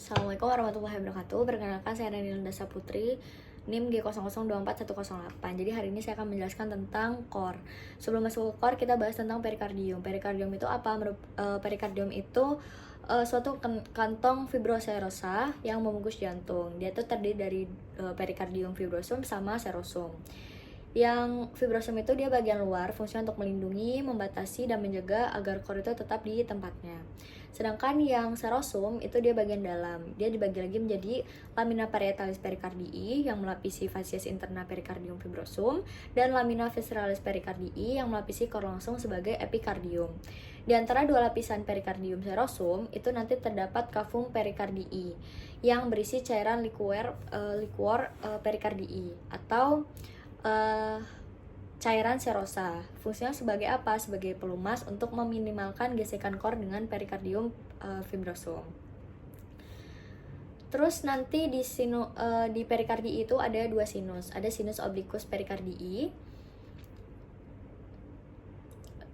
Assalamualaikum warahmatullahi wabarakatuh. Perkenalkan, saya Nanda Saputri, NIM G0024108. Jadi hari ini saya akan menjelaskan tentang core. Sebelum masuk ke core, kita bahas tentang perikardium. Perikardium itu apa? Perikardium itu suatu kantong fibroserosa yang membungkus jantung. Dia itu terdiri dari perikardium, fibrosum, sama serosum. Yang fibrosum itu dia bagian luar, fungsinya untuk melindungi, membatasi, dan menjaga agar core itu tetap di tempatnya. Sedangkan yang serosum itu dia bagian dalam. Dia dibagi lagi menjadi lamina parietalis pericardii yang melapisi fasies interna perikardium fibrosum dan lamina visceralis pericardii yang melapisi core langsung sebagai epikardium. Di antara dua lapisan perikardium serosum itu nanti terdapat cavum pericardii yang berisi cairan liquor pericardii atau cairan serosa. Fungsinya sebagai apa? Sebagai pelumas untuk meminimalkan gesekan core dengan perikardium fibrosum. Terus nanti di perikardii itu ada dua sinus. Ada sinus obliquus perikardii.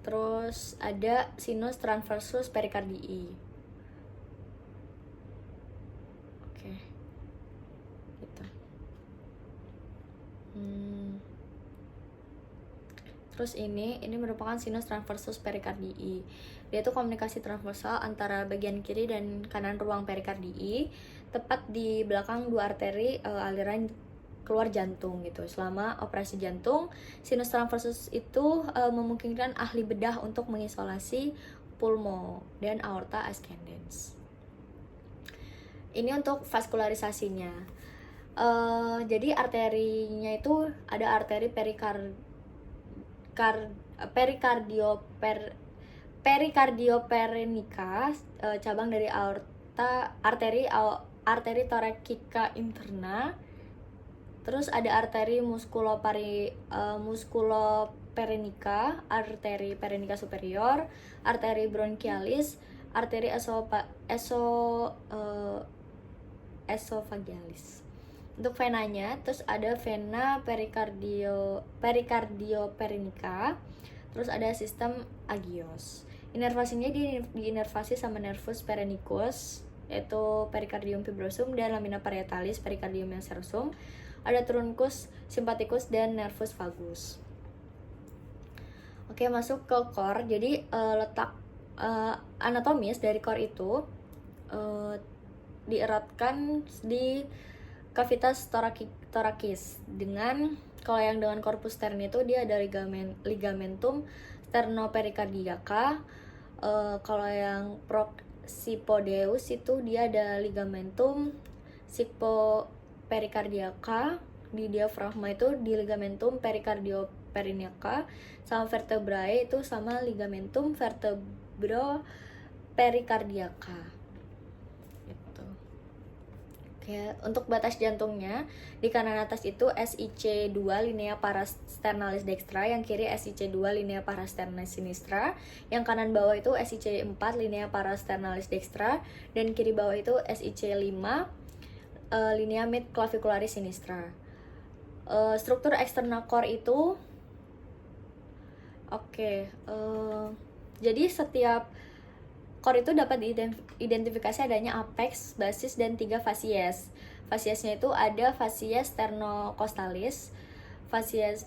Terus ada sinus transversus perikardii. Oke. Gitu. Terus ini merupakan sinus transversus perikardii. Dia itu komunikasi transversal antara bagian kiri dan kanan ruang perikardii, tepat di belakang dua arteri aliran keluar jantung gitu. Selama operasi jantung, sinus transversus itu memungkinkan ahli bedah untuk mengisolasi pulmo dan aorta ascendens. Ini untuk vaskularisasinya. Jadi arterinya itu ada arteri perikardioperenica, cabang dari arteri thoracica interna. Terus ada arteri musculoperenica, arteri perenica superior, arteri bronchialis, arteri esophagealis. Untuk venanya, terus ada vena pericardioperenica, terus ada sistem agios. Inervasinya diinervasi sama nervus perenicus, yaitu perikardium fibrosum dan lamina parietalis perikardium yang serosum. Ada truncus sympathicus dan nervus vagus. Oke, masuk ke core. Jadi letak anatomis dari core itu dieratkan di cavitas thoracis dengan, kalau yang dengan corpus stern itu dia ada ligamentum sternopericardiaca. Kalau yang proxipodeus itu dia ada ligamentum sigmopericardiaca. Di diafragma itu di ligamentum pericardioperineca. Sama vertebrae itu sama ligamentum vertebropericardiaca. Ya, untuk batas jantungnya, di kanan atas itu SIC2 linea parasternalis dextra, yang kiri SIC2 linea parasternalis sinistra, yang kanan bawah itu SIC4 linea parasternalis dextra, dan kiri bawah itu SIC5 linea mid clavicularis sinistra. Struktur eksternal core itu jadi setiap core itu dapat diidentifikasi adanya apex, basis, dan 3 fasies. Fasiesnya itu ada fasies sternocostalis, fasies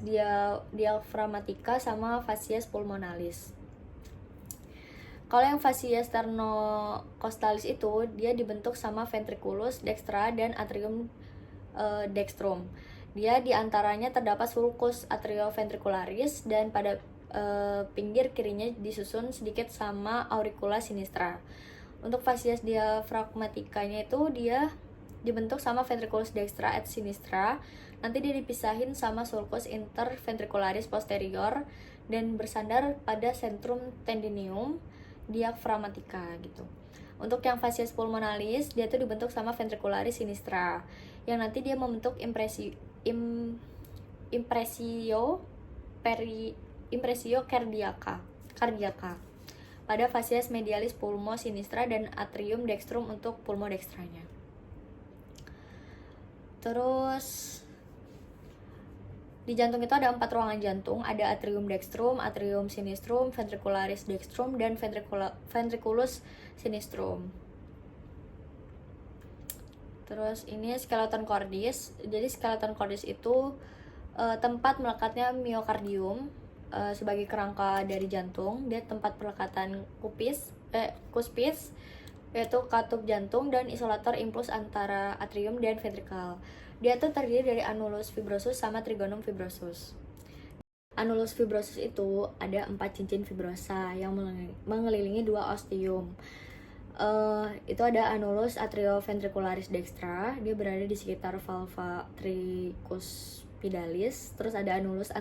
diaphragmatica, sama fasies pulmonalis. Kalau yang fasies sternocostalis itu dia dibentuk sama ventriculus dextra dan atrium dextrum. Dia diantaranya terdapat sulcus atrioventricularis, dan pada pinggir kirinya disusun sedikit sama auricula sinistra. Untuk fasies diaphragmatikanya itu dia dibentuk sama ventriculus dextra et sinistra. Nanti dia dipisahin sama sulcus interventricularis posterior dan bersandar pada centrum tendineum diaphragmatica gitu. Untuk yang fasies pulmonalis dia itu dibentuk sama ventricularis sinistra, yang nanti dia membentuk impresio cardiaca pada fasies medialis pulmo sinistra dan atrium dextrum untuk pulmo dextranya. Terus di jantung itu ada 4 ruangan jantung, ada atrium dextrum, atrium sinistrum, ventricularis dextrum, dan ventriculus sinistrum. Terus ini skeleton cordis. Jadi skeleton cordis itu tempat melekatnya miokardium sebagai kerangka dari jantung. Dia tempat pelekatan kuspis, yaitu katup jantung dan isolator impuls antara atrium dan ventrikel. Dia tuh terdiri dari annulus fibrosus sama trigonum fibrosus. Annulus fibrosus itu ada 4 cincin fibrosa yang mengelilingi 2 ostium. Itu ada annulus atrioventricularis dextra, dia berada di sekitar valva tricuspidalis. Terus ada annulus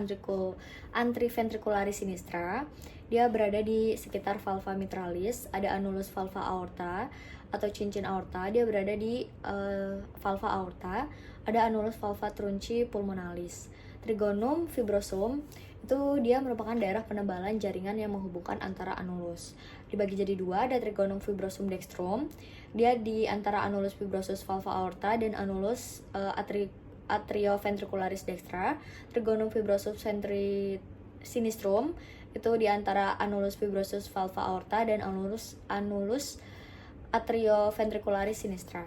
antriventricularis sinistra, dia berada di sekitar valva mitralis. Ada annulus valva aorta atau cincin aorta, dia berada di valva aorta. Ada annulus valva trunci pulmonalis. Trigonum fibrosum itu dia merupakan daerah penebalan jaringan yang menghubungkan antara annulus. Dibagi jadi 2, ada trigonum fibrosum dextrum, dia di antara annulus fibrosus valva aorta dan annulus atrioventricularis dextra. Trigonum fibrosum sinistrum itu di antara annulus fibrosus valva aorta dan annulus atrioventricularis sinistra.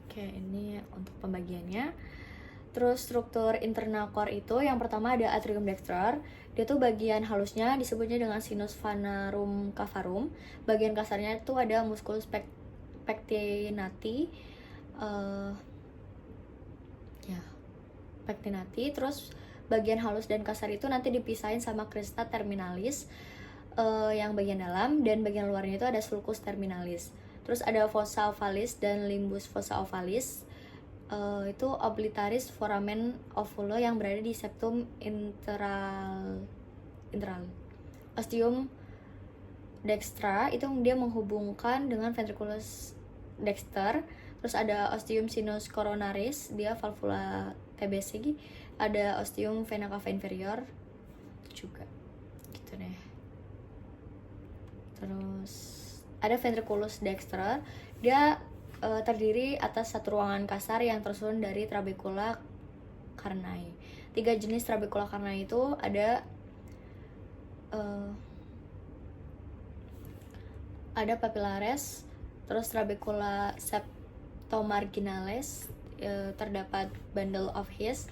Oke, ini untuk pembagiannya. Terus struktur internal core itu yang pertama ada atrium dexter. Dia tuh bagian halusnya disebutnya dengan sinus venarum cavarum. Bagian kasarnya itu ada musculus pectinati. Pectinati. Terus bagian halus dan kasar itu nanti dipisahin sama crista terminalis yang bagian dalam, dan bagian luarnya itu ada sulcus terminalis. Terus ada fossa ovalis dan limbus fossa ovalis. Itu oblitaris foramen ovulo yang berada di septum intral. Ostium dextra itu dia menghubungkan dengan ventriculus dexter. Terus ada ostium sinus coronaris, dia valvula TBC. Ada ostium vena cava inferior juga gitu deh. Terus ada ventriculus dexter, dia terdiri atas satu ruangan kasar yang tersusun dari trabecula carnai. 3 jenis trabecula carnai itu ada papillares, terus trabecula septomarginales, terdapat bundle of His,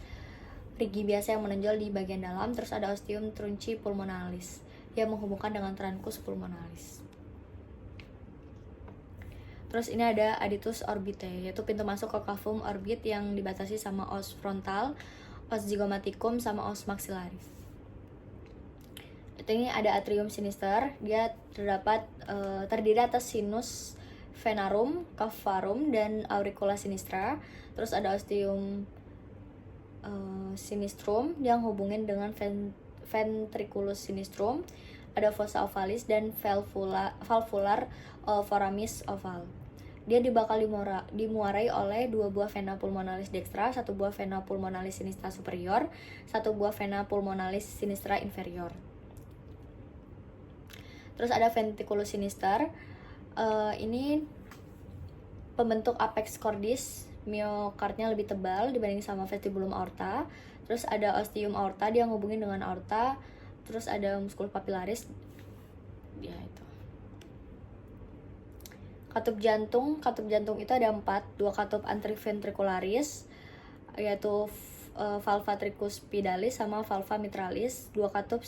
rigi biasa yang menonjol di bagian dalam. Terus ada ostium trunci pulmonalis yang menghubungkan dengan truncus pulmonalis. Terus ini ada aditus orbitae, yaitu pintu masuk ke cavum orbit yang dibatasi sama os frontal, os zygomaticum, sama os maxillaris. Ini ada atrium sinister, dia terdiri atas sinus venarum, cavarum, dan auricula sinistra. Terus ada ostium sinistrum yang hubungin dengan ventriculus sinistrum. Ada fossa ovalis dan valvular foramis oval. Dia bakal dimuarai oleh 2 buah vena pulmonalis dextra, 1 buah vena pulmonalis sinistra superior, 1 buah vena pulmonalis sinistra inferior. Terus ada ventriculus sinister. Ini pembentuk apex cordis, miokardnya lebih tebal dibanding sama vestibulum aorta. Terus ada ostium aorta, dia ngehubungin dengan aorta. Terus ada musculus papillaris, ya itu. Katup jantung itu ada 4, 2 katup antriventricularis, yaitu valva tricuspidalis sama valva mitralis, 2 katup